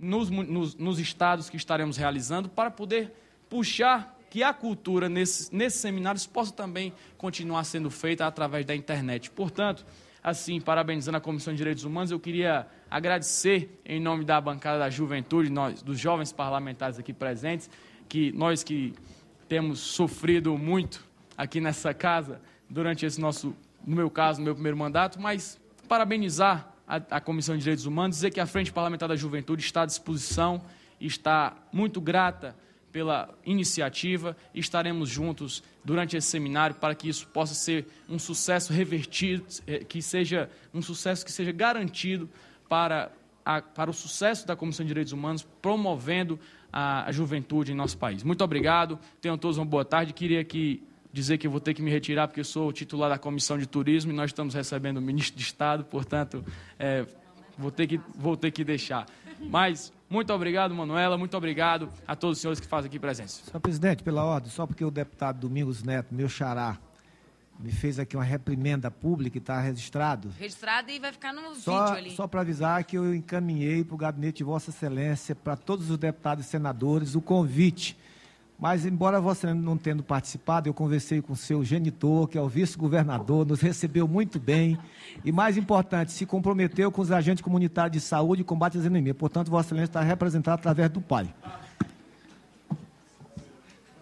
nos estados que estaremos realizando, para poder puxar que a cultura nesses seminários possa também continuar sendo feita através da internet. Portanto, assim, parabenizando a Comissão de Direitos Humanos, eu queria agradecer, em nome da bancada da juventude, dos jovens parlamentares aqui presentes, que nós que temos sofrido muito aqui nessa casa durante esse no meu caso, no meu primeiro mandato, mas parabenizar a Comissão de Direitos Humanos, dizer que a Frente Parlamentar da Juventude está à disposição, está muito grata pela iniciativa e estaremos juntos durante esse seminário para que isso possa ser um sucesso revertido, que seja um sucesso que seja garantido para o sucesso da Comissão de Direitos Humanos, promovendo a juventude em nosso país. Muito obrigado, tenham todos uma boa tarde. Queria dizer que eu vou ter que me retirar porque eu sou titular da Comissão de Turismo e nós estamos recebendo o Ministro de Estado, portanto, vou ter que deixar. Mas muito obrigado, Manuela, muito obrigado a todos os senhores que fazem aqui presença. Senhor presidente, pela ordem, só porque o deputado Domingos Neto, meu xará, me fez aqui uma reprimenda pública e está registrado. Registrado e vai ficar no vídeo ali. Só para avisar que eu encaminhei para o gabinete de Vossa Excelência, para todos os deputados e senadores, o convite. Mas, embora Vossa Excelência não tendo participado, eu conversei com o seu genitor, que é o vice-governador, nos recebeu muito bem e, mais importante, se comprometeu com os agentes comunitários de saúde e combate às endemias. Portanto, Vossa Excelência está representado através do pai.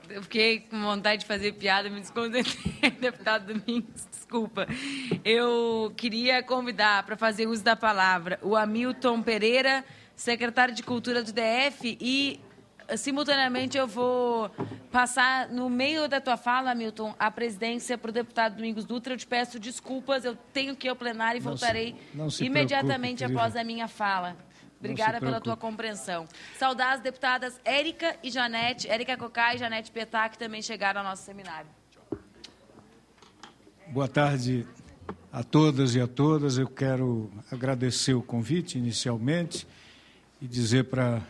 Eu fiquei com vontade de fazer piada, me desconcentrei, deputado Domingos, desculpa. Eu queria convidar para fazer uso da palavra o Hamilton Pereira, secretário de Cultura do DF, e simultaneamente eu vou passar no meio da tua fala, Hamilton, a presidência para o deputado Domingos Dutra. Eu te peço desculpas, eu tenho que ir ao plenário e voltarei imediatamente após a minha fala. Obrigada pela tua compreensão. Saudar as deputadas Érica e Janete, Érica Cocai e Janete Petá, que também chegaram ao nosso seminário. Boa tarde a todas e a todas. Eu quero agradecer o convite inicialmente e dizer para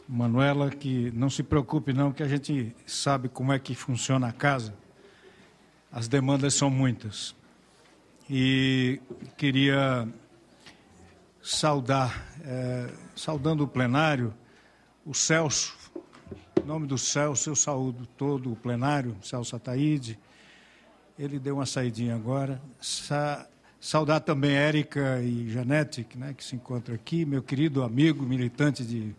Manuela que não se preocupe não, que a gente sabe como é que funciona a casa. As demandas são muitas. E queria saudando o plenário, o Celso, em nome do Celso, eu saúdo todo o plenário, Celso Ataíde, ele deu uma saidinha agora, saudar também Érica e Janete, que se encontram aqui, meu querido amigo, militante de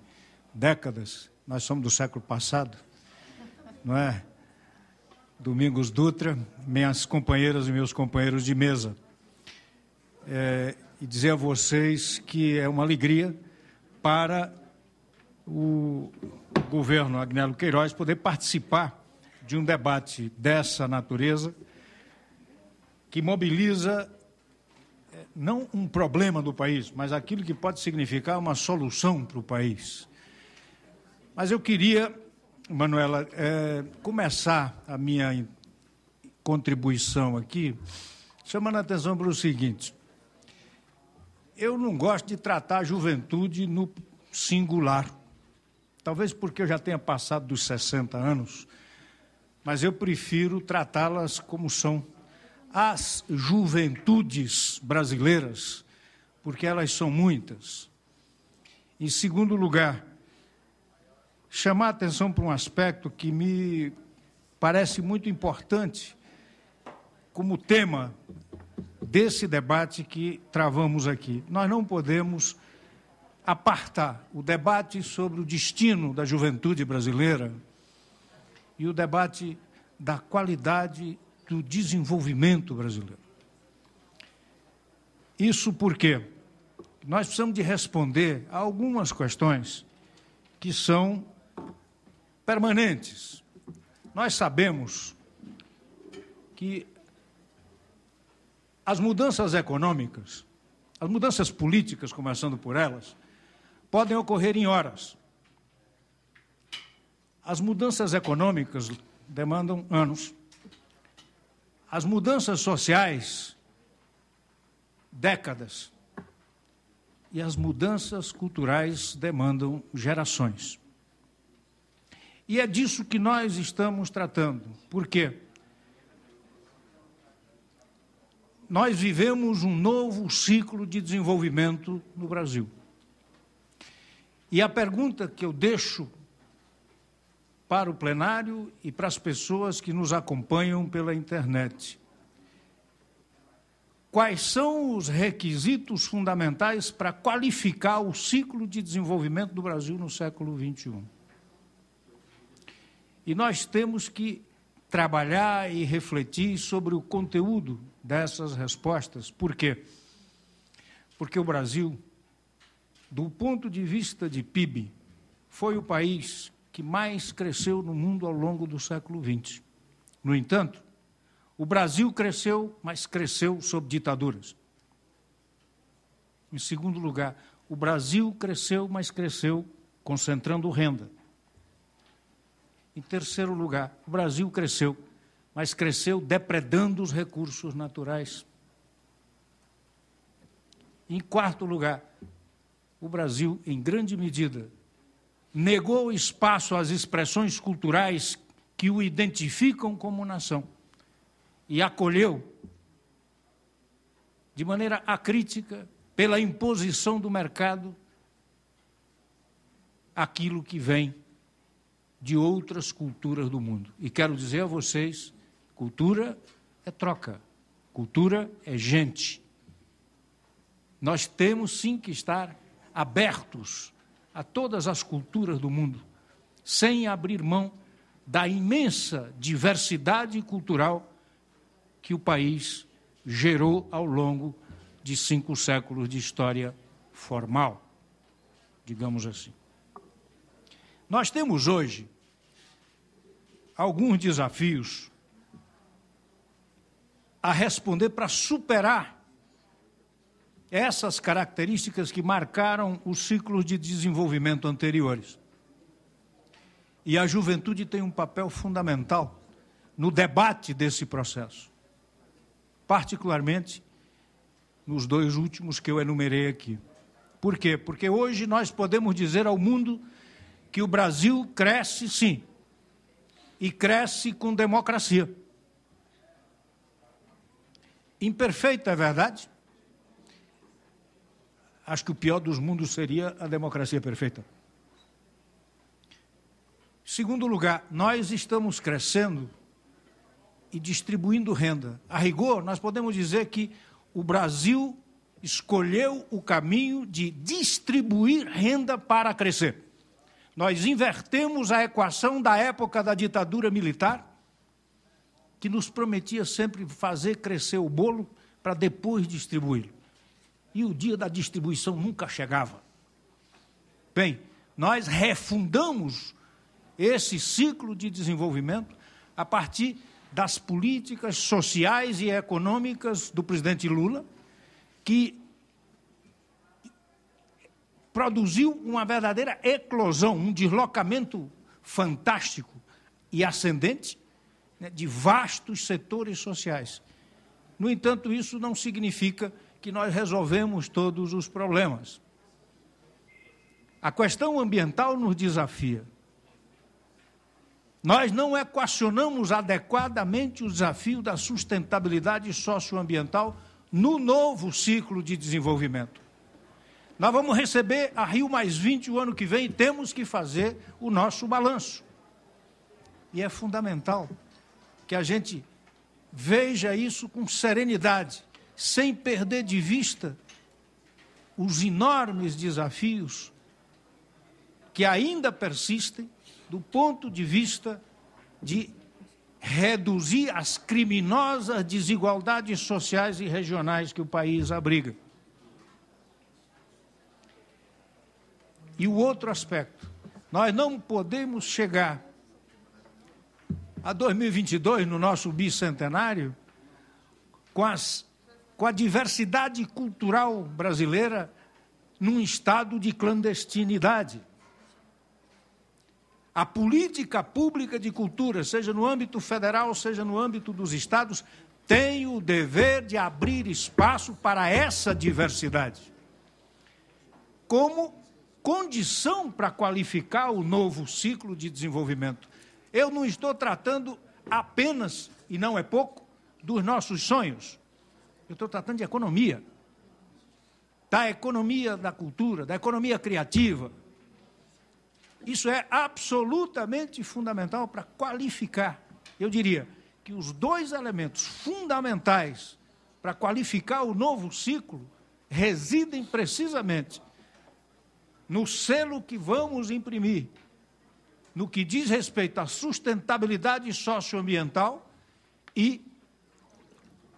décadas, nós somos do século passado, não é? Domingos Dutra, minhas companheiras e meus companheiros de mesa. E dizer a vocês que é uma alegria para o governo Agnello Queiroz poder participar de um debate dessa natureza que mobiliza não um problema do país, mas aquilo que pode significar uma solução para o país. Mas eu queria, Manuela, começar a minha contribuição aqui chamando a atenção para o seguinte: eu não gosto de tratar a juventude no singular, talvez porque eu já tenha passado dos 60 anos, mas eu prefiro tratá-las como são as juventudes brasileiras, porque elas são muitas. Em segundo lugar, chamar a atenção para um aspecto que me parece muito importante como tema desse debate que travamos aqui. Nós não podemos apartar o debate sobre o destino da juventude brasileira e o debate da qualidade do desenvolvimento brasileiro. Isso porque nós precisamos de responder a algumas questões que são permanentes. Nós sabemos que as mudanças econômicas, as mudanças políticas, começando por elas, podem ocorrer em horas. As mudanças econômicas demandam anos. As mudanças sociais, décadas. E as mudanças culturais demandam gerações. E é disso que nós estamos tratando. Por quê? Nós vivemos um novo ciclo de desenvolvimento no Brasil. E a pergunta que eu deixo para o plenário e para as pessoas que nos acompanham pela internet: quais são os requisitos fundamentais para qualificar o ciclo de desenvolvimento do Brasil no século XXI? E nós temos que trabalhar e refletir sobre o conteúdo dessas respostas. Por quê? Porque o Brasil, do ponto de vista de PIB, foi o país que mais cresceu no mundo ao longo do século XX. No entanto, o Brasil cresceu, mas cresceu sob ditaduras. Em segundo lugar, o Brasil cresceu, mas cresceu concentrando renda. Em terceiro lugar, o Brasil cresceu, mas cresceu depredando os recursos naturais. Em quarto lugar, o Brasil, em grande medida, negou espaço às expressões culturais que o identificam como nação e acolheu, de maneira acrítica, pela imposição do mercado, aquilo que vem de outras culturas do mundo. E quero dizer a vocês, cultura é troca, cultura é gente. Nós temos sim que estar abertos a todas as culturas do mundo, sem abrir mão da imensa diversidade cultural que o país gerou ao longo de 5 séculos de história formal, digamos assim. Nós temos hoje alguns desafios a responder para superar essas características que marcaram os ciclos de desenvolvimento anteriores. E a juventude tem um papel fundamental no debate desse processo, particularmente nos 2 últimos que eu enumerei aqui. Por quê? Porque hoje nós podemos dizer ao mundo que o Brasil cresce, sim, e cresce com democracia. Imperfeita, é verdade? Acho que o pior dos mundos seria a democracia perfeita. Segundo lugar, nós estamos crescendo e distribuindo renda. A rigor, nós podemos dizer que o Brasil escolheu o caminho de distribuir renda para crescer. Nós invertemos a equação da época da ditadura militar, que nos prometia sempre fazer crescer o bolo para depois distribuí-lo. E o dia da distribuição nunca chegava. Bem, nós refundamos esse ciclo de desenvolvimento a partir das políticas sociais e econômicas do presidente Lula, que produziu uma verdadeira eclosão, um deslocamento fantástico e ascendente, né, de vastos setores sociais. No entanto, isso não significa que nós resolvemos todos os problemas. A questão ambiental nos desafia. Nós não equacionamos adequadamente o desafio da sustentabilidade socioambiental no novo ciclo de desenvolvimento. Nós vamos receber a Rio+20 o ano que vem e temos que fazer o nosso balanço. E é fundamental que a gente veja isso com serenidade, sem perder de vista os enormes desafios que ainda persistem do ponto de vista de reduzir as criminosas desigualdades sociais e regionais que o país abriga. E o outro aspecto, nós não podemos chegar a 2022, no nosso bicentenário, com a diversidade cultural brasileira num estado de clandestinidade. A política pública de cultura, seja no âmbito federal, seja no âmbito dos estados, tem o dever de abrir espaço para essa diversidade, como condição para qualificar o novo ciclo de desenvolvimento. Eu não estou tratando apenas, e não é pouco, dos nossos sonhos. Eu estou tratando de economia, da economia da cultura, da economia criativa, Isso é absolutamente fundamental para qualificar. Eu diria que os dois elementos fundamentais para qualificar o novo ciclo residem precisamente no selo que vamos imprimir, no que diz respeito à sustentabilidade socioambiental e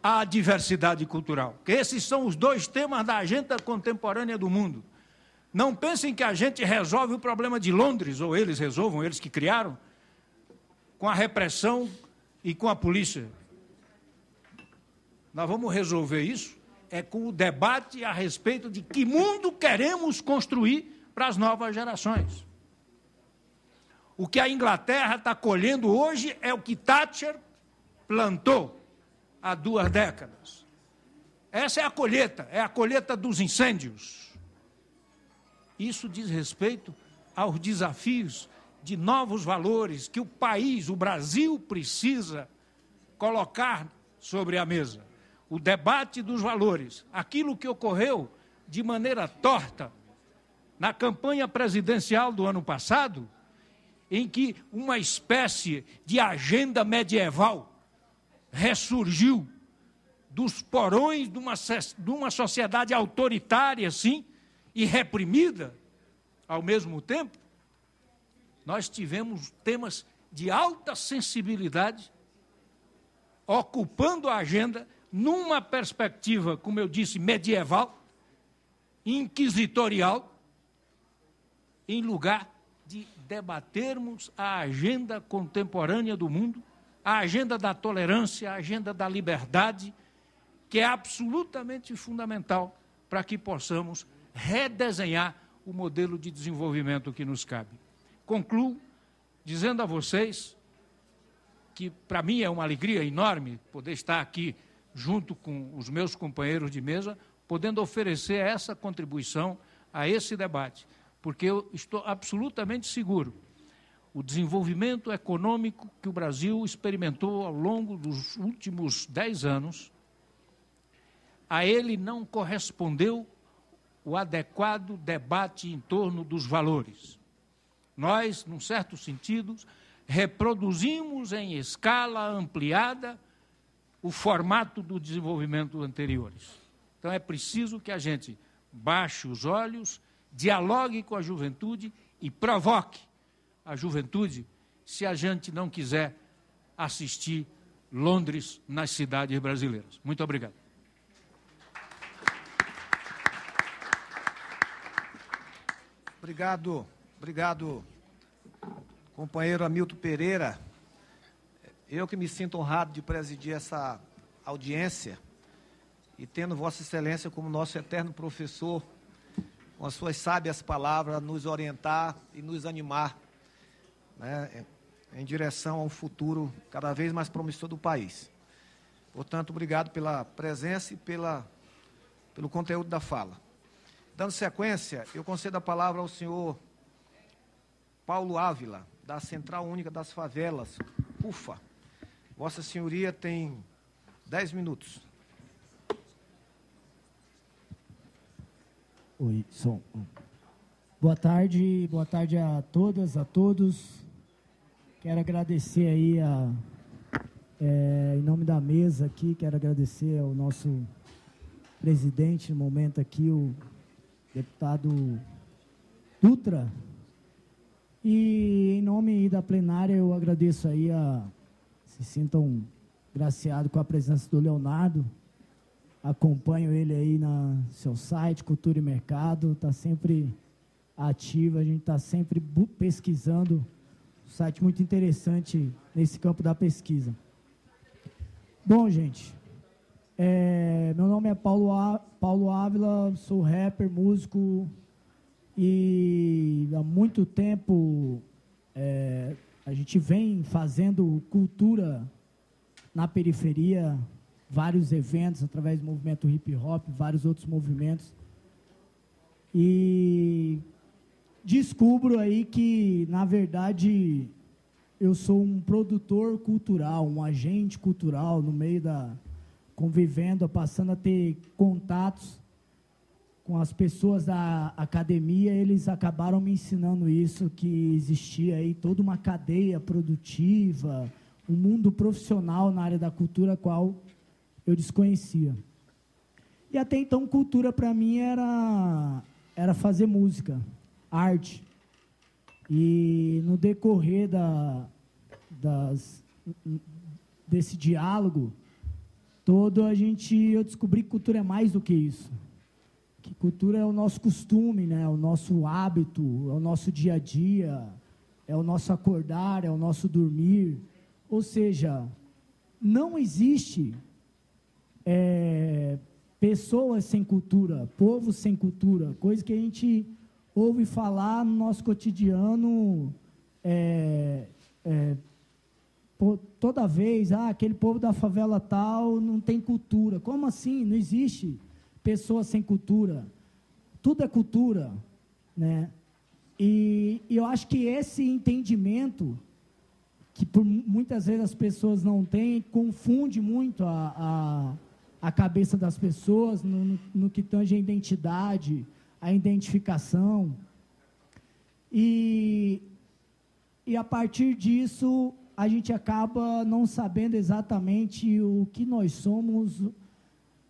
à diversidade cultural. Que esses são os dois temas da agenda contemporânea do mundo. Não pensem que a gente resolve o problema de Londres, ou eles resolvam, eles que criaram, com a repressão e com a polícia. Nós vamos resolver isso com o debate a respeito de que mundo queremos construir para as novas gerações. O que a Inglaterra está colhendo hoje é o que Thatcher plantou há 2 décadas. Essa é a colheita dos incêndios. Isso diz respeito aos desafios de novos valores que o país, o Brasil, precisa colocar sobre a mesa. O debate dos valores, aquilo que ocorreu de maneira torta na campanha presidencial do ano passado, em que uma espécie de agenda medieval ressurgiu dos porões de uma sociedade autoritária, sim, e reprimida, ao mesmo tempo. Nós tivemos temas de alta sensibilidade ocupando a agenda numa perspectiva, como eu disse, medieval, inquisitorial, em lugar de debatermos a agenda contemporânea do mundo, a agenda da tolerância, a agenda da liberdade, que é absolutamente fundamental para que possamos redesenhar o modelo de desenvolvimento que nos cabe. Concluo dizendo a vocês que, para mim, é uma alegria enorme poder estar aqui junto com os meus companheiros de mesa, podendo oferecer essa contribuição a esse debate, porque eu estou absolutamente seguro. O desenvolvimento econômico que o Brasil experimentou ao longo dos últimos 10 anos, a ele não correspondeu o adequado debate em torno dos valores. Nós, num certo sentido, reproduzimos em escala ampliada o formato do desenvolvimento anteriores. Então, é preciso que a gente baixe os olhos, dialogue com a juventude e provoque a juventude se a gente não quiser assistir Londres nas cidades brasileiras. Muito obrigado. Obrigado, companheiro Hamilton Pereira. Eu que me sinto honrado de presidir essa audiência e tendo Vossa Excelência como nosso eterno professor, com as suas sábias palavras, nos orientar e nos animar, né, em direção a um futuro cada vez mais promissor do país. Portanto, obrigado pela presença e pelo conteúdo da fala. Dando sequência, eu concedo a palavra ao senhor Paulo Ávila, da Central Única das Favelas, UFA. Vossa Senhoria tem 10 minutos. Oi, som. Boa tarde a todas, a todos. Quero agradecer aí, em nome da mesa aqui, quero agradecer ao nosso presidente, no momento aqui, o deputado Dutra. E em nome da plenária, eu agradeço aí se sintam graciados com a presença do Leonardo. Acompanho ele aí no seu site, Cultura e Mercado, está sempre ativo, a gente está sempre pesquisando, um site muito interessante nesse campo da pesquisa. Bom, gente, meu nome é Paulo Ávila, sou rapper, músico, e há muito tempo a gente vem fazendo cultura na periferia, vários eventos através do movimento hip hop, vários outros movimentos, e descubro aí que, na verdade, eu sou um produtor cultural, um agente cultural no meio convivendo, passando a ter contatos com as pessoas da academia, eles acabaram me ensinando isso, que existia aí toda uma cadeia produtiva, um mundo profissional na área da cultura, qual eu desconhecia. E até então, cultura para mim era fazer música, arte. E no decorrer desse diálogo todo, eu descobri que cultura é mais do que isso. Que cultura é o nosso costume, né? O nosso hábito, é o nosso dia a dia, é o nosso acordar, é o nosso dormir. Ou seja, não existe pessoas sem cultura, povo sem cultura, coisa que a gente ouve falar no nosso cotidiano toda vez, aquele povo da favela tal não tem cultura. Como assim? Não existe pessoa sem cultura. Tudo é cultura, né? E eu acho que esse entendimento, que por muitas vezes as pessoas não têm, confunde muito a cabeça das pessoas no que tange a identidade, a identificação. E a partir disso, a gente acaba não sabendo exatamente o que nós somos,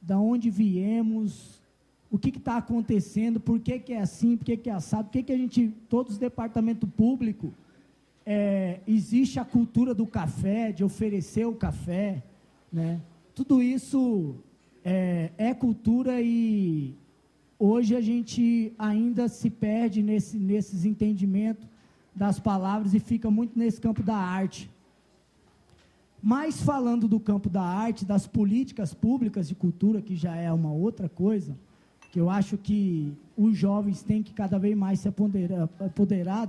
da onde viemos, o que está acontecendo, por que é assim, por que é assado, por que a gente, todos os departamentos públicos, existe a cultura do café, de oferecer o café, né? Tudo isso é cultura, e hoje a gente ainda se perde nesses entendimentos das palavras e fica muito nesse campo da arte. Mas falando do campo da arte, das políticas públicas de cultura, que já é uma outra coisa, que eu acho que os jovens têm que cada vez mais se apoderar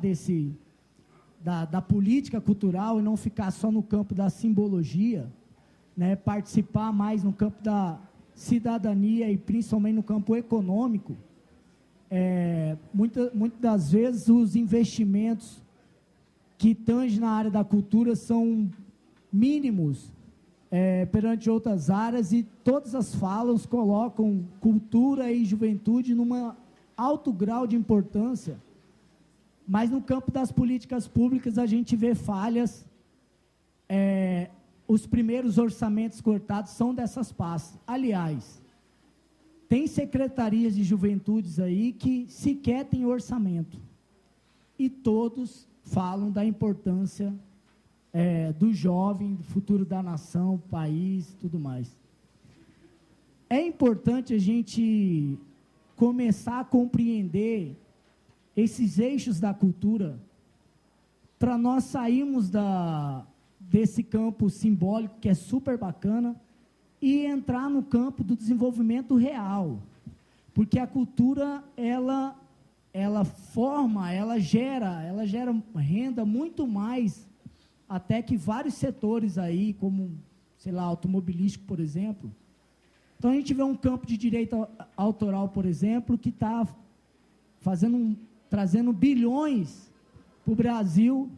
da política cultural e não ficar só no campo da simbologia, né? Participar mais no campo da cidadania e principalmente no campo econômico. Muitas das vezes os investimentos que tangem na área da cultura são mínimos perante outras áreas, e todas as falas colocam cultura e juventude num alto grau de importância, mas no campo das políticas públicas a gente vê falhas. Os primeiros orçamentos cortados são dessas pastas. Aliás, tem secretarias de juventudes aí que sequer têm orçamento, e todos falam da importância do jovem, do futuro da nação, país, tudo mais. É importante a gente começar a compreender esses eixos da cultura, para nós sairmos desse campo simbólico, que é super bacana, e entrar no campo do desenvolvimento real. Porque a cultura, ela forma, ela gera renda muito mais até que vários setores aí, como, sei lá, automobilístico, por exemplo. Então, a gente vê um campo de direito autoral, por exemplo, que está trazendo bilhões para o Brasil,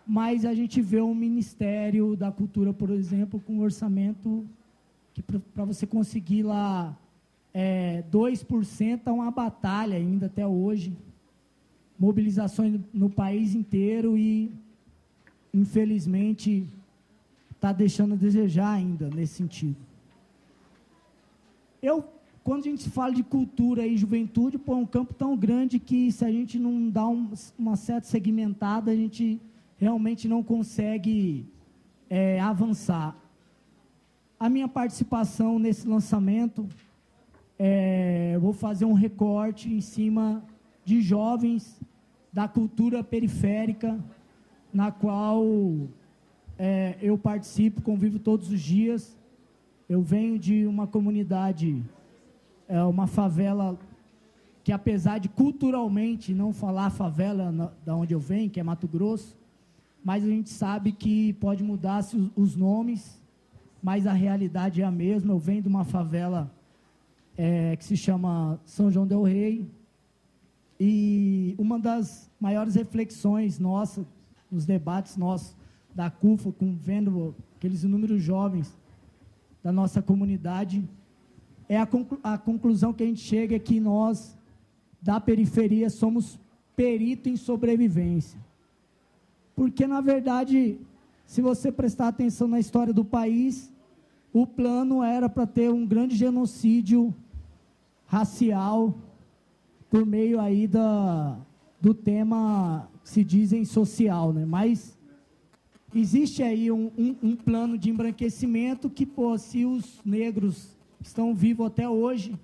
mas a gente vê um Ministério da Cultura, por exemplo, com um orçamento que, para você conseguir lá 2%, é uma batalha ainda até hoje. Mobilizações no país inteiro e, infelizmente, está deixando a desejar ainda nesse sentido. Quando a gente fala de cultura e juventude, é um campo tão grande que, se a gente não dá uma certa segmentada, a gente realmente não consegue avançar. A minha participação nesse lançamento, vou fazer um recorte em cima de jovens da cultura periférica, na qual eu participo, convivo todos os dias. Eu venho de uma comunidade, uma favela, que apesar de culturalmente não falar favela da onde eu venho, que é Mato Grosso, mas a gente sabe que pode mudar-se os nomes, mas a realidade é a mesma. Eu venho de uma favela que se chama São João del Rei, e uma das maiores reflexões nossas, nos debates nossos da CUFA, vendo aqueles inúmeros jovens da nossa comunidade, a conclusão que a gente chega é que nós, da periferia, somos perito em sobrevivência. Porque, na verdade, se você prestar atenção na história do país, o plano era para ter um grande genocídio racial por meio aí do tema que se dizem social, né? Mas existe aí um plano de embranquecimento que, pô, se os negros estão vivos até hoje,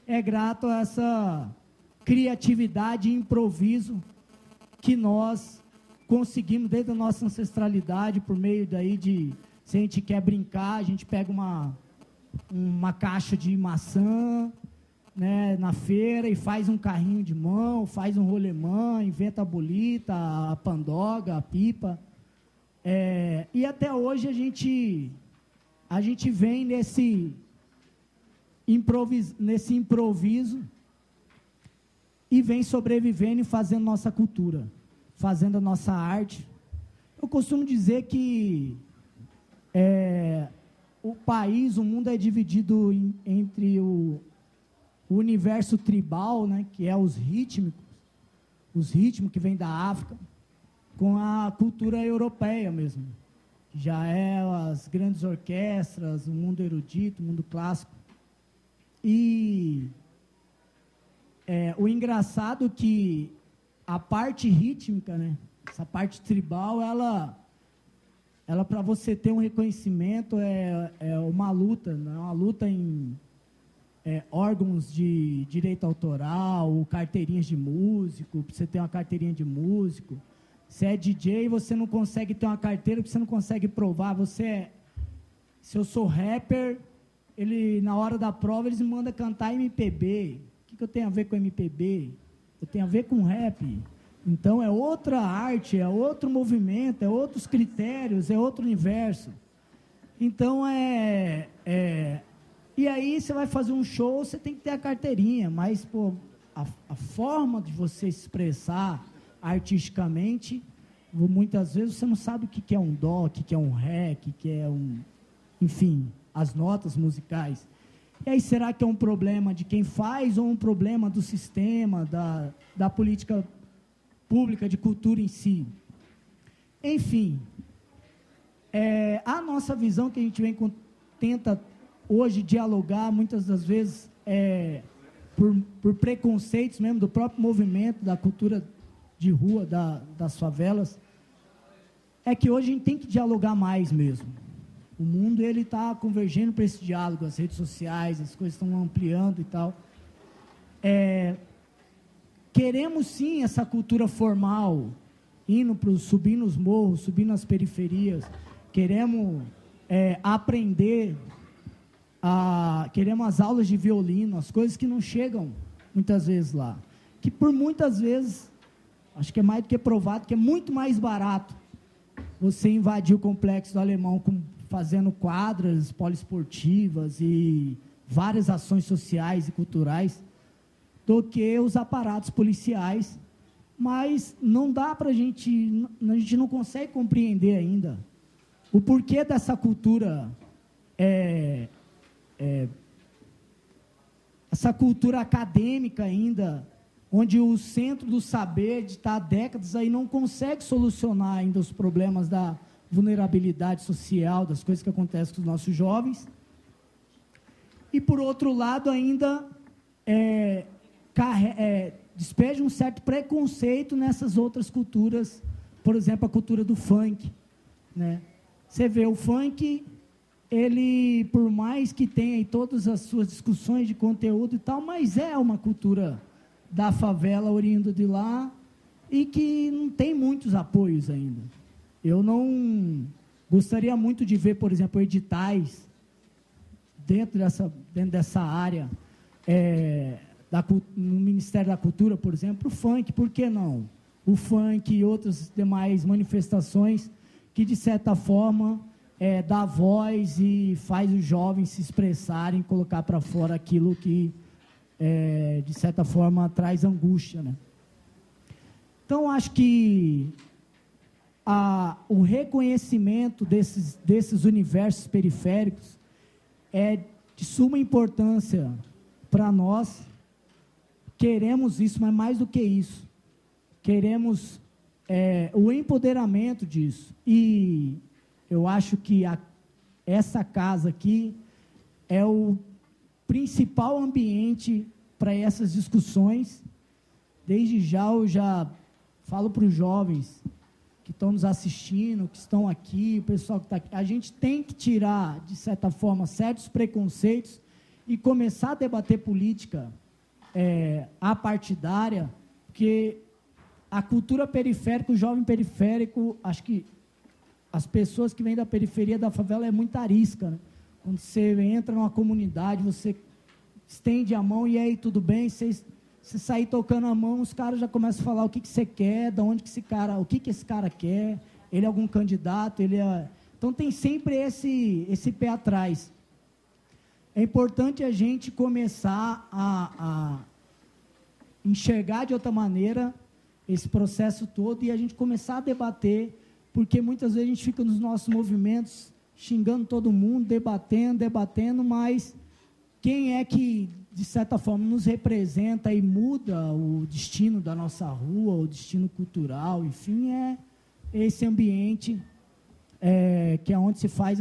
é grato a essa criatividade e improviso que nós conseguimos desde a nossa ancestralidade, por meio daí de, se a gente quer brincar, a gente pega uma caixa de maçã, né, na feira e faz um carrinho de mão, faz um rolemã, inventa a bolita, a pandoga, a pipa. E até hoje a gente vem nesse improviso e vem sobrevivendo e fazendo nossa cultura, fazendo a nossa arte. Eu costumo dizer que o país, o mundo é dividido entre o universo tribal, né, que é os ritmos que vêm da África, com a cultura europeia mesmo, que já é as grandes orquestras, o mundo erudito, o mundo clássico. E o engraçado é que a parte rítmica, né, essa parte tribal, ela para você ter um reconhecimento é uma luta, né, uma luta em órgãos de direito autoral, carteirinhas de músico, para você ter uma carteirinha de músico. Se é DJ, você não consegue ter uma carteira, porque você não consegue provar. Se eu sou rapper, na hora da prova, eles me mandam cantar MPB. O que eu tenho a ver com MPB? Eu tenho a ver com rap. Então, é outra arte, é outro movimento, é outros critérios, é outro universo. Então, e aí, você vai fazer um show, você tem que ter a carteirinha, mas, pô, a forma de você se expressar artisticamente, muitas vezes você não sabe o que é um dó, o que é um ré, o que é enfim, as notas musicais. E aí, será que é um problema de quem faz ou um problema do sistema, da política pública de cultura em si? Enfim, a nossa visão que a gente tenta hoje dialogar, muitas das vezes, por preconceitos mesmo do próprio movimento, da cultura de rua, das favelas, é que hoje a gente tem que dialogar mais mesmo. O mundo está convergendo para esse diálogo, as redes sociais, as coisas estão ampliando e tal. Queremos sim essa cultura formal, subindo os morros, subindo as periferias, queremos aprender, queremos as aulas de violino, as coisas que não chegam muitas vezes lá, que por muitas vezes, acho que é mais do que provado, que é muito mais barato você invadir o Complexo do Alemão fazendo quadras poliesportivas e várias ações sociais e culturais, do que os aparatos policiais. Mas não dá para a gente não consegue compreender ainda o porquê dessa cultura, essa cultura acadêmica ainda, onde o centro do saber de estar há décadas aí não consegue solucionar ainda os problemas da vulnerabilidade social, das coisas que acontecem com os nossos jovens. E, por outro lado, ainda despeja um certo preconceito nessas outras culturas, por exemplo, a cultura do funk, né? Você vê o funk, ele, por mais que tenha todas as suas discussões de conteúdo e tal, mas é uma cultura da favela oriunda de lá e que não tem muitos apoios ainda. Eu não gostaria muito de ver, por exemplo, editais dentro dessa área, no Ministério da Cultura, por exemplo, o funk, por que não? O funk e outras demais manifestações que, de certa forma, dá voz e faz os jovens se expressarem, colocar para fora aquilo que, de certa forma, traz angústia, né? Então, acho que o reconhecimento desses universos periféricos de suma importância para nós. Queremos isso, mas mais do que isso, queremos o empoderamento disso. E eu acho que essa casa aqui é o principal ambiente para essas discussões. Desde já, eu já falo para os jovens que estão nos assistindo, que estão aqui, o pessoal que está aqui, a gente tem que tirar, de certa forma, certos preconceitos e começar a debater política apartidária, porque a cultura periférica, o jovem periférico, acho que as pessoas que vêm da periferia da favela é muito arisca, né? Quando você entra numa comunidade, você estende a mão, e aí, tudo bem? Você sair tocando a mão, os caras já começam a falar o que você quer, de onde que esse cara, o que esse cara quer, ele é algum candidato, ele é... Então, tem sempre esse pé atrás. É importante a gente começar a enxergar de outra maneira esse processo todo e a gente começar a debater, porque muitas vezes a gente fica nos nossos movimentos xingando todo mundo, debatendo, mas quem é que, de certa forma, nos representa e muda o destino da nossa rua, o destino cultural, enfim, é esse ambiente que é onde se faz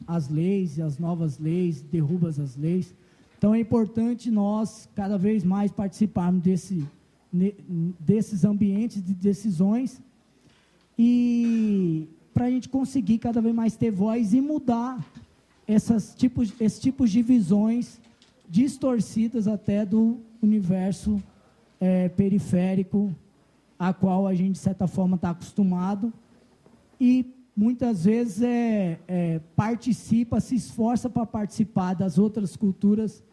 as leis, as novas leis, derruba as leis. Então, é importante nós, cada vez mais, participarmos desses ambientes de decisões e para a gente conseguir cada vez mais ter voz e mudar esses tipos de visões distorcidas até do universo periférico a qual a gente, de certa forma, está acostumado e muitas vezes participa, se esforça para participar das outras culturas,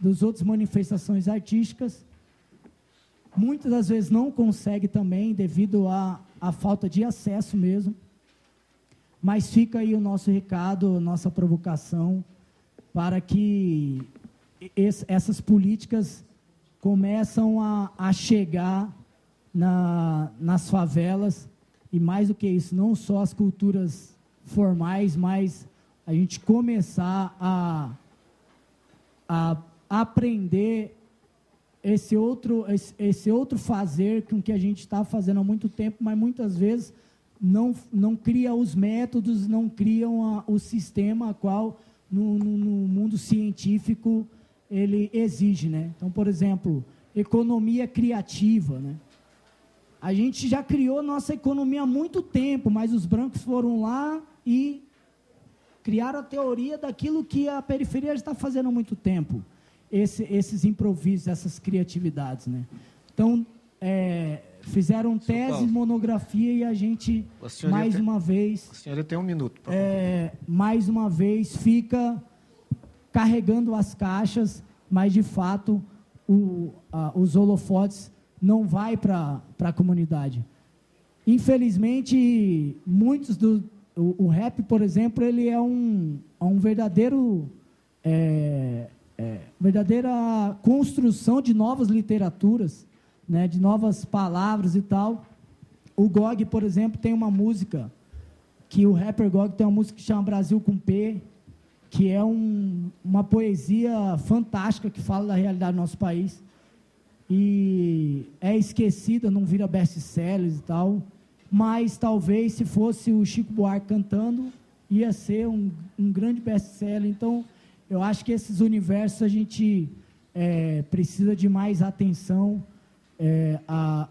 das outras manifestações artísticas. Muitas das vezes não consegue também, devido à falta de acesso mesmo. Mas fica aí o nosso recado, nossa provocação, para que essas políticas começam a chegar nas favelas, e mais do que isso, não só as culturas formais, mas a gente começar a aprender esse outro fazer com que a gente está fazendo há muito tempo, mas muitas vezes não cria os métodos, não criam o sistema a qual no mundo científico ele exige, né? Então, por exemplo, economia criativa, né? A gente já criou nossa economia há muito tempo, mas os brancos foram lá e criaram a teoria daquilo que a periferia já está fazendo há muito tempo. Esses improvisos, essas criatividades, né? Então, fizeram tese, monografia, e a gente, mais uma vez... A senhora tem um minuto. Mais uma vez, fica carregando as caixas, mas, de fato, os holofotes não vai para a comunidade. Infelizmente, muitos o rap, por exemplo, ele é um verdadeiro... verdadeira construção de novas literaturas, né, de novas palavras e tal. O Gog, por exemplo, tem uma música, que o rapper Gog tem uma música que chama Brasil com P, que é uma poesia fantástica que fala da realidade do nosso país. E é esquecida, não vira best-sellers e tal, mas talvez se fosse o Chico Buarque cantando, ia ser um grande best-seller. Então, eu acho que esses universos a gente precisa de mais atenção,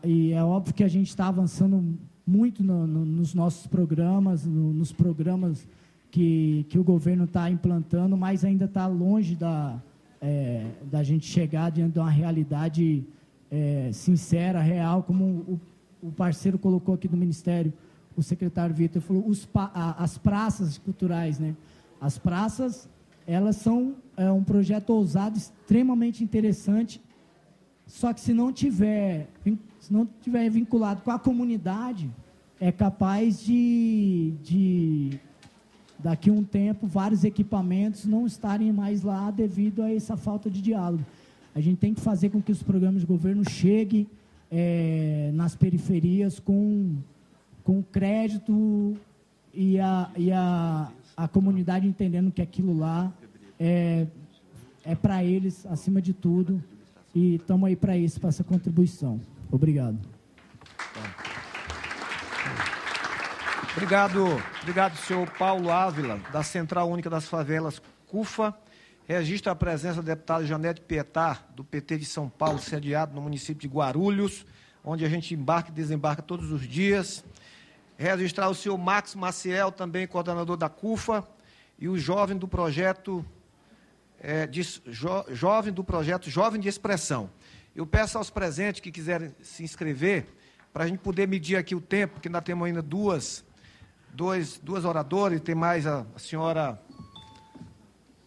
e é óbvio que a gente está avançando muito nos nossos programas, nos programas que o governo está implantando, mas ainda está longe da gente chegar diante de uma realidade sincera, real, como o parceiro colocou aqui do Ministério, o secretário Vitor, falou, as praças culturais, né? As praças, elas são um projeto ousado, extremamente interessante, só que se não tiver vinculado com a comunidade, é capaz de daqui a um tempo, vários equipamentos não estarem mais lá devido a essa falta de diálogo. A gente tem que fazer com que os programas de governo cheguem nas periferias com crédito e a comunidade entendendo que aquilo lá é para eles, acima de tudo, e estamos aí para isso, para essa contribuição. Obrigado. Obrigado, senhor Paulo Ávila, da Central Única das Favelas, CUFA. Registra a presença da deputada Janete Pietá, do PT de São Paulo, sediado no município de Guarulhos, onde a gente embarca e desembarca todos os dias. Registrar o senhor Max Maciel, também coordenador da CUFA, e o jovem do projeto Jovem de Expressão. Eu peço aos presentes que quiserem se inscrever, para a gente poder medir aqui o tempo, porque ainda temos ainda duas oradoras, e tem mais a senhora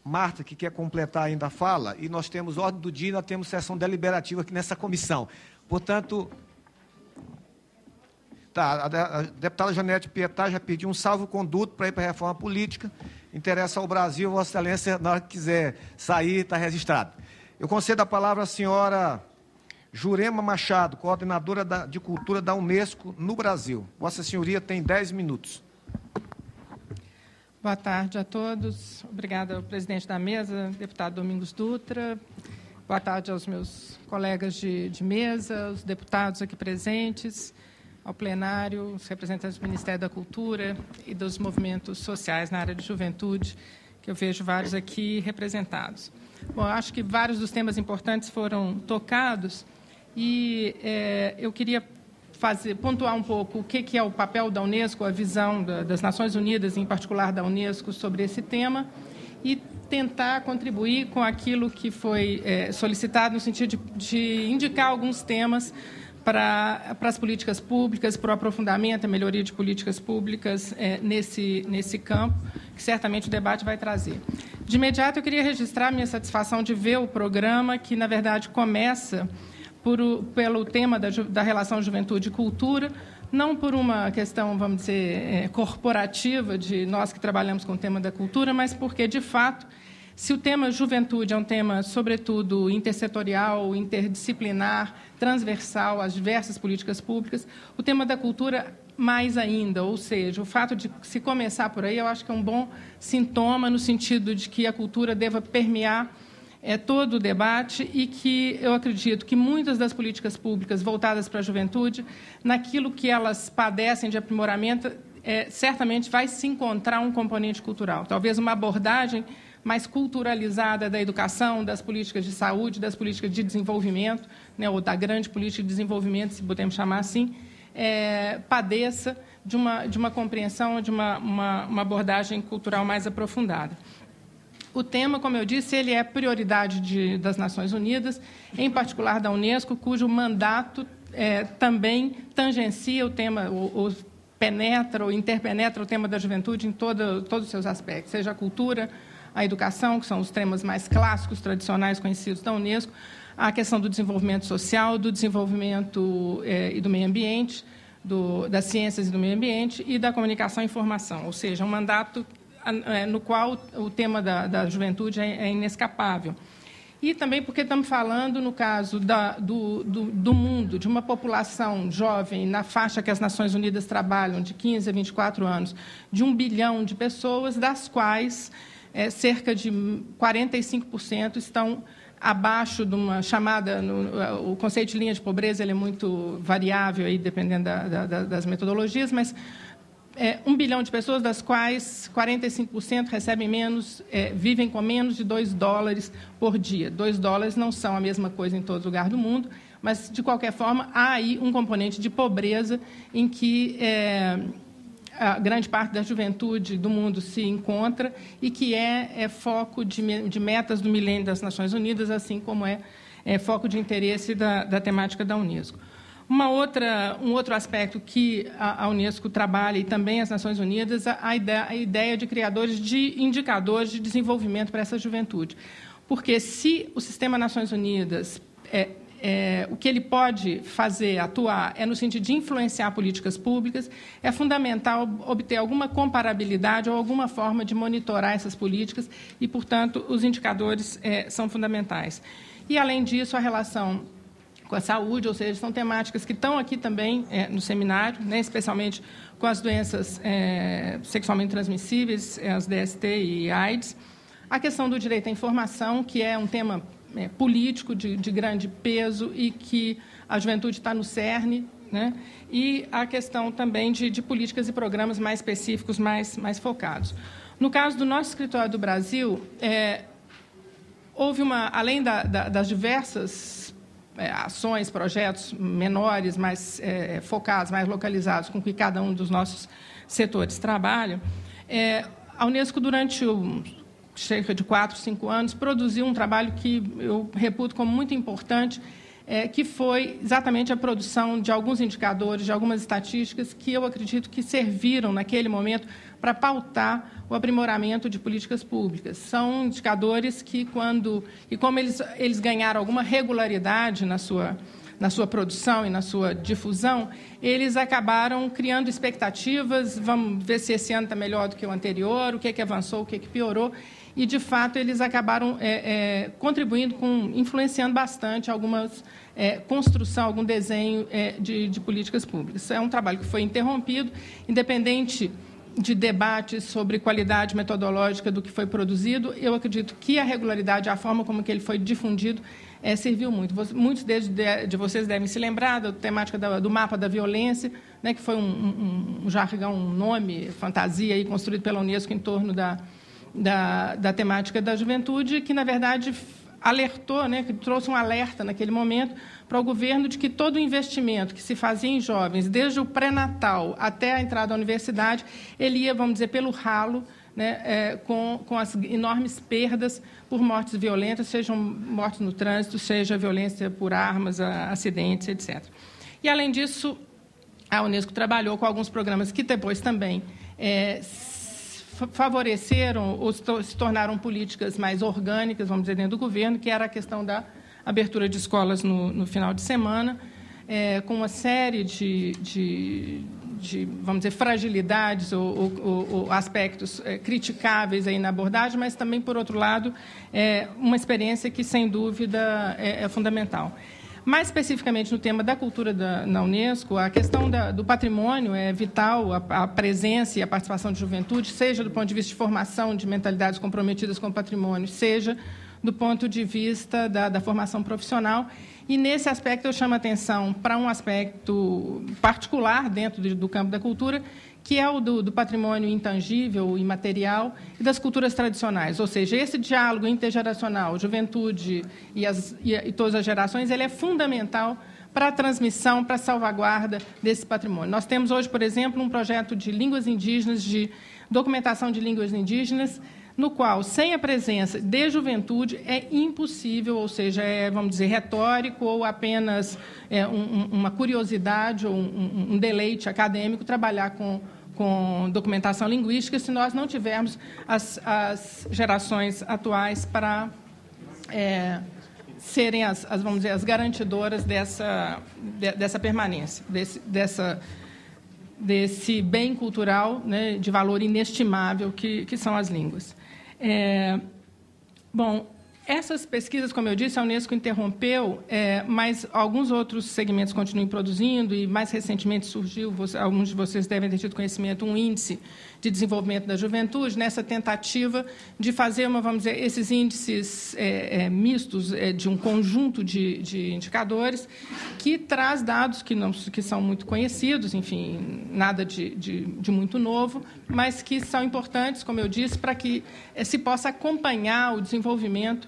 Marta, que quer completar ainda a fala, e nós temos ordem do dia e nós temos sessão deliberativa aqui nessa comissão. Portanto, a deputada Janete Pietá já pediu um salvo-conduto para ir para a reforma política, interessa ao Brasil, Vossa Excelência, na hora que quiser sair, está registrado. Eu concedo a palavra à senhora Jurema Machado, coordenadora de Cultura da Unesco no Brasil. Vossa Senhoria tem 10 minutos. Boa tarde a todos. Obrigada ao presidente da mesa, deputado Domingos Dutra. Boa tarde aos meus colegas de mesa, os deputados aqui presentes, ao plenário, os representantes do Ministério da Cultura e dos movimentos sociais na área de juventude, que eu vejo vários aqui representados. Bom, acho que vários dos temas importantes foram tocados e eu queria pontuar um pouco o que é o papel da Unesco, a visão das Nações Unidas, em particular da Unesco, sobre esse tema, e tentar contribuir com aquilo que foi solicitado, no sentido de indicar alguns temas para as políticas públicas, para o aprofundamento, a melhoria de políticas públicas nesse campo, que certamente o debate vai trazer. De imediato, eu queria registrar a minha satisfação de ver o programa, que, na verdade, começa pelo tema da relação juventude e cultura, não por uma questão, vamos dizer, corporativa, de nós que trabalhamos com o tema da cultura, mas porque, de fato, se o tema juventude é um tema, sobretudo, intersetorial, interdisciplinar, transversal às diversas políticas públicas, o tema da cultura mais ainda, ou seja, o fato de se começar por aí, eu acho que é um bom sintoma no sentido de que a cultura deva permear todo o debate e que eu acredito que muitas das políticas públicas voltadas para a juventude, naquilo que elas padecem de aprimoramento, certamente vai se encontrar um componente cultural, talvez uma abordagem mais culturalizada da educação, das políticas de saúde, das políticas de desenvolvimento, né, ou da grande política de desenvolvimento, se podemos chamar assim, padeça de uma compreensão, de uma abordagem cultural mais aprofundada. O tema, como eu disse, ele é prioridade das Nações Unidas, em particular da Unesco, cujo mandato também tangencia o tema, ou penetra ou interpenetra o tema da juventude em todos os seus aspectos, seja a cultura, a educação, que são os temas mais clássicos, tradicionais, conhecidos da Unesco, a questão do desenvolvimento social, do desenvolvimento e do meio ambiente, das ciências e do meio ambiente e da comunicação e informação, ou seja, um mandato no qual o tema da juventude é inescapável. E também porque estamos falando, no caso do mundo, de uma população jovem, na faixa que as Nações Unidas trabalham, de 15 a 24 anos, de 1 bilhão de pessoas, das quais cerca de 45% estão abaixo de uma chamada... o conceito de linha de pobreza ele é muito variável, aí, dependendo das metodologias, mas 1 bilhão de pessoas, das quais 45% recebem vivem com menos de $2 por dia. $2 não são a mesma coisa em todo lugar do mundo, mas, de qualquer forma, há aí um componente de pobreza em que a grande parte da juventude do mundo se encontra e que é foco de metas do milênio das Nações Unidas, assim como é foco de interesse da temática da Unesco. Um outro aspecto que a Unesco trabalha, e também as Nações Unidas, a ideia de criadores de indicadores de desenvolvimento para essa juventude. Porque se o Sistema Nações Unidas, o que ele pode fazer, atuar, no sentido de influenciar políticas públicas, é fundamental obter alguma comparabilidade ou alguma forma de monitorar essas políticas e, portanto, os indicadores são fundamentais. E, além disso, a relação com a saúde, ou seja, são temáticas que estão aqui também no seminário, né, especialmente com as doenças sexualmente transmissíveis, as DST e AIDS, a questão do direito à informação, que é um tema político de grande peso e que a juventude está no cerne, né? E a questão também de políticas e programas mais específicos, mais focados. No caso do nosso escritório do Brasil, houve além das diversas ações, projetos menores, mais focados, mais localizados, com que cada um dos nossos setores trabalha, a Unesco, durante cerca de 4, 5 anos, produziu um trabalho que eu reputo como muito importante, que foi exatamente a produção de alguns indicadores, de algumas estatísticas que eu acredito que serviram, naquele momento, para pautar o aprimoramento de políticas públicas. São indicadores que, como eles ganharam alguma regularidade na sua produção e na sua difusão, eles acabaram criando expectativas, vamos ver se esse ano está melhor do que o anterior, o que avançou, o que piorou, e, de fato, eles acabaram contribuindo, influenciando bastante algumas construção, algum desenho de políticas públicas. É um trabalho que foi interrompido, independente de debates sobre qualidade metodológica do que foi produzido. Eu acredito que a regularidade, a forma como que ele foi difundido, serviu muito. Muitos de vocês devem se lembrar da temática do mapa da violência, né, que foi um jargão, um nome, fantasia aí, construído pela Unesco em torno da temática da juventude, que, na verdade, alertou, né, que trouxe um alerta naquele momento para o governo de que todo o investimento que se fazia em jovens, desde o pré-natal até a entrada à universidade, ele ia, vamos dizer, pelo ralo, né, com as enormes perdas por mortes violentas, sejam mortes no trânsito, seja violência por armas, acidentes, etc. E, além disso, a Unesco trabalhou com alguns programas que depois também favoreceram ou se tornaram políticas mais orgânicas, vamos dizer, dentro do governo, que era a questão da abertura de escolas no final de semana, com uma série de, vamos dizer, fragilidades ou aspectos criticáveis aí na abordagem, mas também, por outro lado, uma experiência que, sem dúvida, é fundamental. Mais especificamente no tema da cultura na Unesco, a questão do patrimônio é vital, a presença e a participação de juventude, seja do ponto de vista de formação de mentalidades comprometidas com o patrimônio, seja do ponto de vista da formação profissional. E, nesse aspecto, eu chamo a atenção para um aspecto particular dentro do campo da cultura, que é o do patrimônio intangível, imaterial, e das culturas tradicionais. Ou seja, esse diálogo intergeracional, juventude e todas as gerações, ele é fundamental para a transmissão, para a salvaguarda desse patrimônio. Nós temos hoje, por exemplo, um projeto de línguas indígenas, de documentação de línguas indígenas, no qual, sem a presença de juventude, é impossível, ou seja, vamos dizer, retórico ou apenas uma curiosidade ou um deleite acadêmico trabalhar com documentação linguística se nós não tivermos as gerações atuais para serem, vamos dizer, as garantidoras dessa permanência, desse bem cultural, né, de valor inestimável que são as línguas. Bom, essas pesquisas, como eu disse, a Unesco interrompeu, mas alguns outros segmentos continuam produzindo e, mais recentemente, surgiu, alguns de vocês devem ter tido conhecimento, um índice de desenvolvimento da juventude, nessa tentativa de fazer, vamos dizer, esses índices mistos de um conjunto de indicadores que traz dados que são muito conhecidos, enfim, nada de muito novo, mas que são importantes, como eu disse, para que se possa acompanhar o desenvolvimento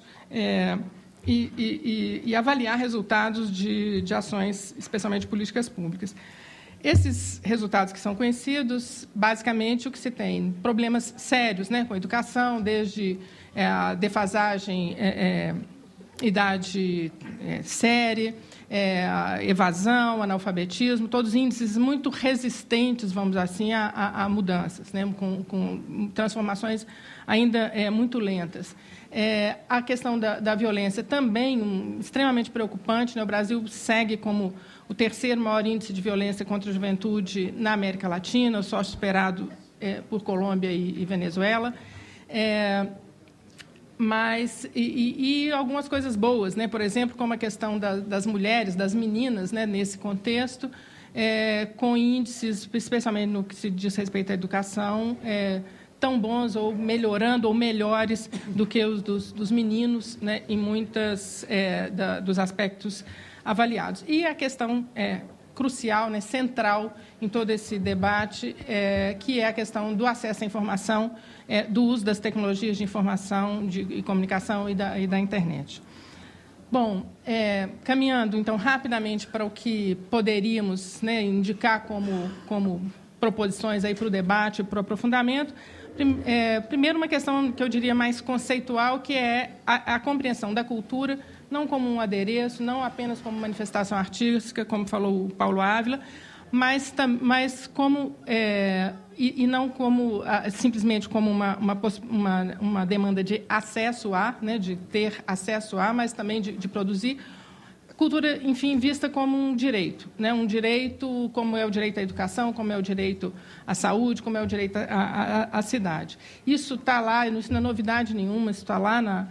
e avaliar resultados de ações, especialmente políticas públicas. Esses resultados que são conhecidos, basicamente, o que se tem? Problemas sérios, né, com a educação, desde a defasagem, idade séria, evasão, analfabetismo, todos índices muito resistentes, vamos dizer assim, a mudanças, né, com transformações ainda muito lentas. A questão da violência também extremamente preocupante, né? O Brasil segue como o terceiro maior índice de violência contra a juventude na América Latina, só superado por Colômbia e Venezuela. Mas algumas coisas boas, né? Por exemplo, como a questão das mulheres, das meninas, né? Nesse contexto, com índices, especialmente no que se diz respeito à educação, tão bons ou melhorando ou melhores do que os dos meninos, né, em muitas dos aspectos avaliados. E a questão crucial, né, central em todo esse debate, que é a questão do acesso à informação, do uso das tecnologias de informação e comunicação e da internet. Bom, caminhando, então, rapidamente para o que poderíamos, né, indicar como proposições aí para o debate, para o aprofundamento. Primeiro, uma questão que eu diria mais conceitual, que é a compreensão da cultura, não como um adereço, não apenas como manifestação artística, como falou o Paulo Ávila, mas como e não como simplesmente como uma demanda de acesso a, né, de ter acesso a, mas também de produzir. Cultura, enfim, vista como um direito, né? Um direito como é o direito à educação, como é o direito à saúde, como é o direito à cidade. Isso está lá, isso não é novidade nenhuma, isso está lá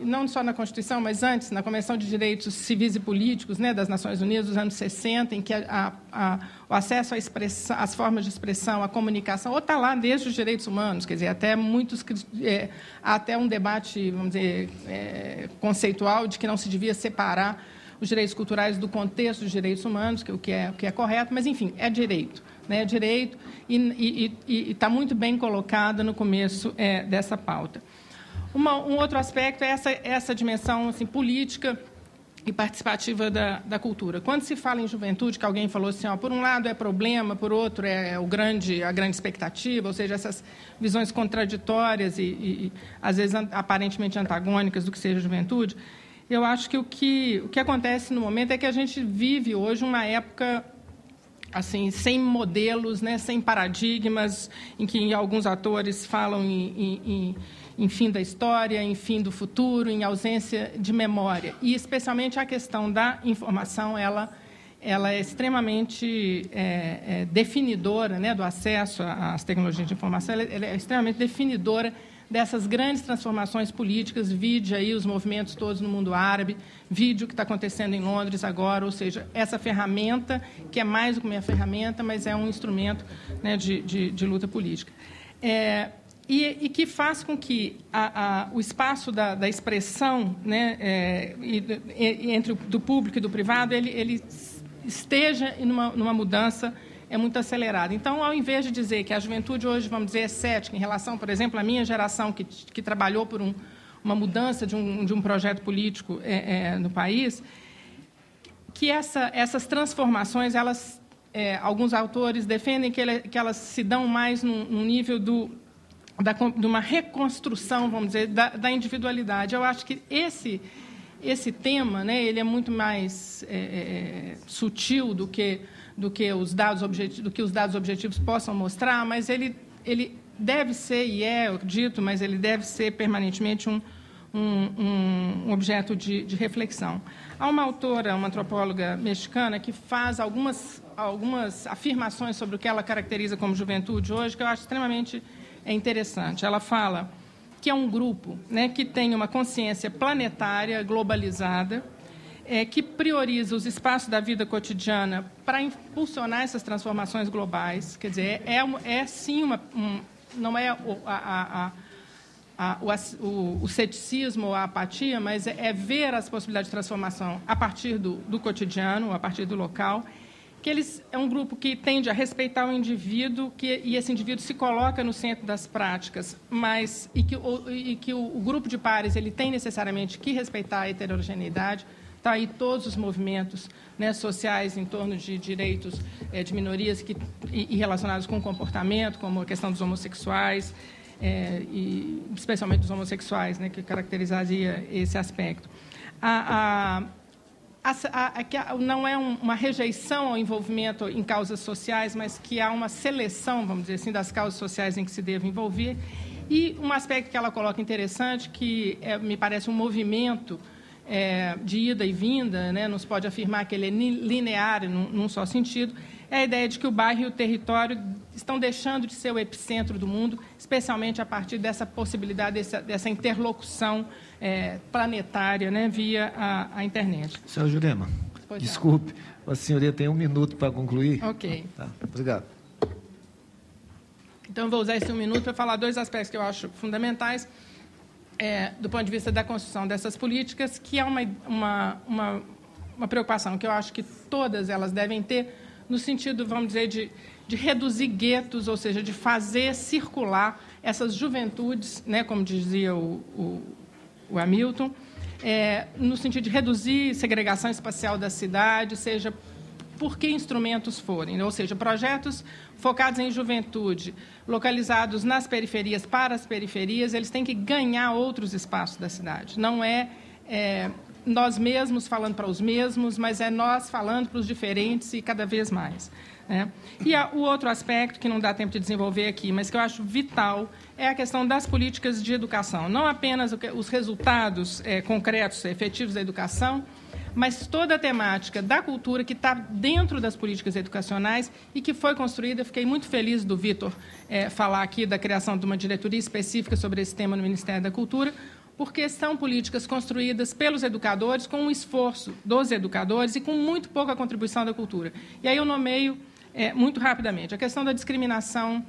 não só na Constituição, mas antes, na Convenção de Direitos Civis e Políticos, né, das Nações Unidas, dos anos 60, em que o acesso à expressão, às formas de expressão, à comunicação, ou está lá desde os direitos humanos, quer dizer, até um debate, vamos dizer, conceitual de que não se devia separar os direitos culturais do contexto dos direitos humanos, o que é correto, mas, enfim, é direito. Né, é direito e está muito bem colocada no começo dessa pauta. Um outro aspecto é essa dimensão assim, política e participativa da cultura. Quando se fala em juventude, que alguém falou assim, por um lado é problema, por outro é a grande expectativa, ou seja, essas visões contraditórias e às vezes, aparentemente antagônicas do que seja juventude, eu acho que o que acontece no momento é que a gente vive hoje uma época assim, sem modelos, né, sem paradigmas, em que alguns atores falam em fim da história, em fim do futuro, em ausência de memória. E, especialmente, a questão da informação, ela é extremamente definidora, né, do acesso às tecnologias de informação, ela é extremamente definidora dessas grandes transformações políticas, vide aí os movimentos todos no mundo árabe, vide o que está acontecendo em Londres agora, ou seja, essa ferramenta, que é mais do que uma ferramenta, mas é um instrumento, né, de luta política. E que faz com que o espaço da expressão, né, entre do público e do privado, ele esteja numa mudança muito acelerada. Então, ao invés de dizer que a juventude hoje, vamos dizer, é cética em relação, por exemplo, à minha geração que trabalhou por uma mudança de um projeto político no país, que essas transformações, alguns autores defendem que elas se dão mais num nível de uma reconstrução, vamos dizer, da individualidade. Eu acho que esse tema, né, ele é muito mais sutil do que os dados objetivos possam mostrar, mas ele deve ser, e eu acredito, mas ele deve ser permanentemente um objeto de reflexão. Há uma autora, uma antropóloga mexicana, que faz algumas afirmações sobre o que ela caracteriza como juventude hoje, que eu acho extremamente interessante. Ela fala que é um grupo, né, que tem uma consciência planetária, globalizada, que prioriza os espaços da vida cotidiana para impulsionar essas transformações globais. Quer dizer, sim não é o ceticismo ou a apatia, mas é ver as possibilidades de transformação a partir do cotidiano, a partir do local, que é um grupo que tende a respeitar o indivíduo, e esse indivíduo se coloca no centro das práticas, e que o grupo de pares ele tem necessariamente que respeitar a heterogeneidade. Está aí todos os movimentos, né, sociais em torno de direitos de minorias e relacionados com o comportamento, como a questão dos homossexuais, e especialmente dos homossexuais, né, que caracterizaria esse aspecto. Não é uma rejeição ao envolvimento em causas sociais, mas que há uma seleção, vamos dizer assim, das causas sociais em que se deve envolver. E um aspecto que ela coloca interessante, que me parece um movimento de ida e vinda, né, não se pode afirmar que ele é linear num só sentido, é a ideia de que o bairro e o território estão deixando de ser o epicentro do mundo, especialmente a partir dessa possibilidade, dessa interlocução planetária, né, via a internet. Senhor Jurema, desculpe, a senhoria tem 1 minuto para concluir. Ok. Tá, obrigado. Então, eu vou usar esse 1 minuto para falar 2 aspectos que eu acho fundamentais do ponto de vista da construção dessas políticas, que é uma preocupação que eu acho que todas elas devem ter, no sentido, vamos dizer, de reduzir guetos, ou seja, de fazer circular essas juventudes, né, como dizia o Hamilton, no sentido de reduzir segregação espacial da cidade, seja por que instrumentos forem, ou seja, projetos focados em juventude, localizados nas periferias, para as periferias, eles têm que ganhar outros espaços da cidade. Não é nós mesmos falando para os mesmos, mas é nós falando para os diferentes e cada vez mais. Né? E o outro aspecto, que não dá tempo de desenvolver aqui, mas que eu acho vital, é a questão das políticas de educação. Não apenas os resultados concretos, efetivos da educação, mas toda a temática da cultura que está dentro das políticas educacionais e que foi construída. Fiquei muito feliz do Vitor falar aqui da criação de uma diretoria específica sobre esse tema no Ministério da Cultura, porque são políticas construídas pelos educadores, com um esforço dos educadores e com muito pouca contribuição da cultura. E aí eu nomeio muito rapidamente a questão da discriminação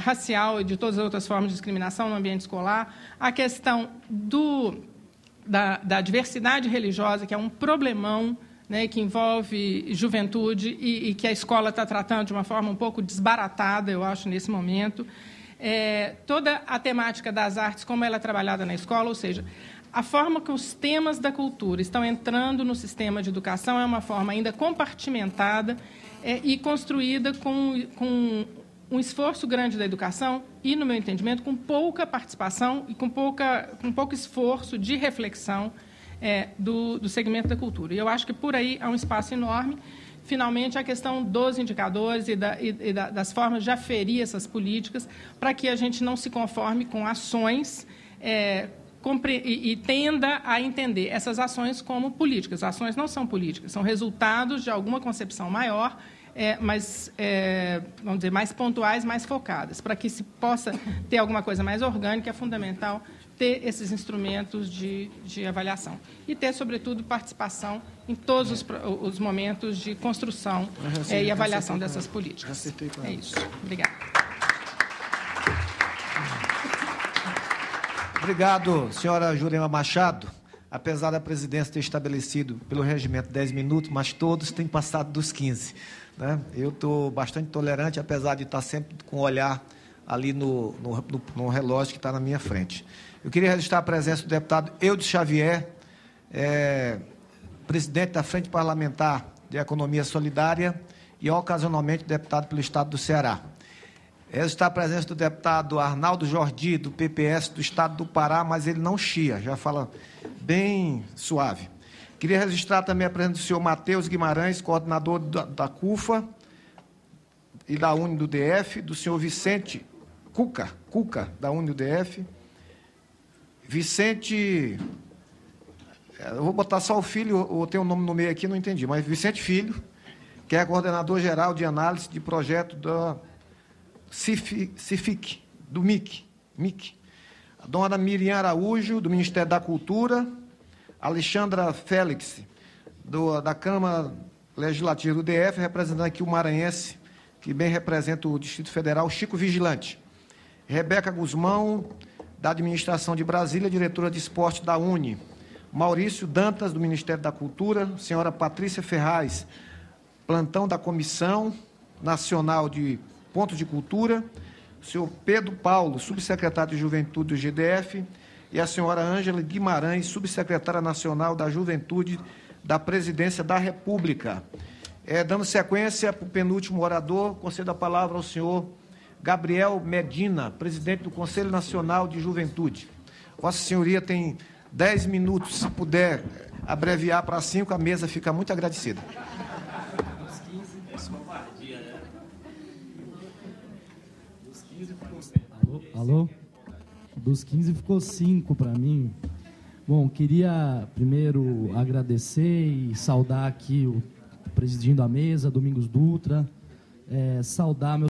racial e de todas as outras formas de discriminação no ambiente escolar, a questão da diversidade religiosa, que é um problemão, né, que envolve juventude e que a escola está tratando de uma forma um pouco desbaratada, eu acho, nesse momento. Toda a temática das artes, como ela é trabalhada na escola, ou seja, a forma que os temas da cultura estão entrando no sistema de educação é uma forma ainda compartimentada e construída com um esforço grande da educação e, no meu entendimento, com pouca participação e com pouco esforço de reflexão do segmento da cultura. E eu acho que por aí há um espaço enorme. Finalmente, a questão dos indicadores e das formas de aferir essas políticas, para que a gente não se conforme com ações e tenda a entender essas ações como políticas. As ações não são políticas, são resultados de alguma concepção maior, vamos dizer, mais pontuais, mais focadas. Para que se possa ter alguma coisa mais orgânica, é fundamental ter esses instrumentos de avaliação. E ter, sobretudo, participação em todos os momentos de construção e avaliação dessas políticas. É isso. Obrigada. Obrigado, senhora Jurema Machado. Apesar da presidência ter estabelecido pelo regimento 10 minutos, mas todos têm passado dos 15. Né? Eu estou bastante tolerante, apesar de estar sempre com o olhar ali no relógio que está na minha frente. Eu queria registrar a presença do deputado Eudes Xavier, presidente da Frente Parlamentar de Economia Solidária e, ocasionalmente, deputado pelo Estado do Ceará. Registrar a presença do deputado Arnaldo Jordi, do PPS do Estado do Pará, mas ele não chia, já fala bem suave. Queria registrar também a presença do senhor Matheus Guimarães, coordenador da CUFA e da UNE do DF, do senhor Vicente Cuca, da UNE do DF, Vicente, eu vou botar só o filho, ou tem um nome no meio aqui, não entendi, mas Vicente Filho, que é coordenador geral de análise de projeto da CIFIC, do MIC. A dona Miriam Araújo, do Ministério da Cultura, Alexandra Félix, da Câmara Legislativa do DF, representando aqui o maranhense, que bem representa o Distrito Federal, Chico Vigilante. Rebeca Guzmão, da Administração de Brasília, diretora de esporte da UNE. Maurício Dantas, do Ministério da Cultura. Senhora Patrícia Ferraz, plantão da Comissão Nacional de Pontos de Cultura. O senhor Pedro Paulo, subsecretário de Juventude do GDF. E a senhora Ângela Guimarães, subsecretária nacional da Juventude da Presidência da República. Dando sequência para o penúltimo orador, concedo a palavra ao senhor Gabriel Medina, presidente do Conselho Nacional de Juventude. Vossa Senhoria tem 10 minutos, se puder abreviar para 5, a mesa fica muito agradecida. Alô? Dos 15 ficou 5 para mim. Bom, queria primeiro agradecer e saudar aqui o presidindo a mesa, Domingos Dutra, saudar meus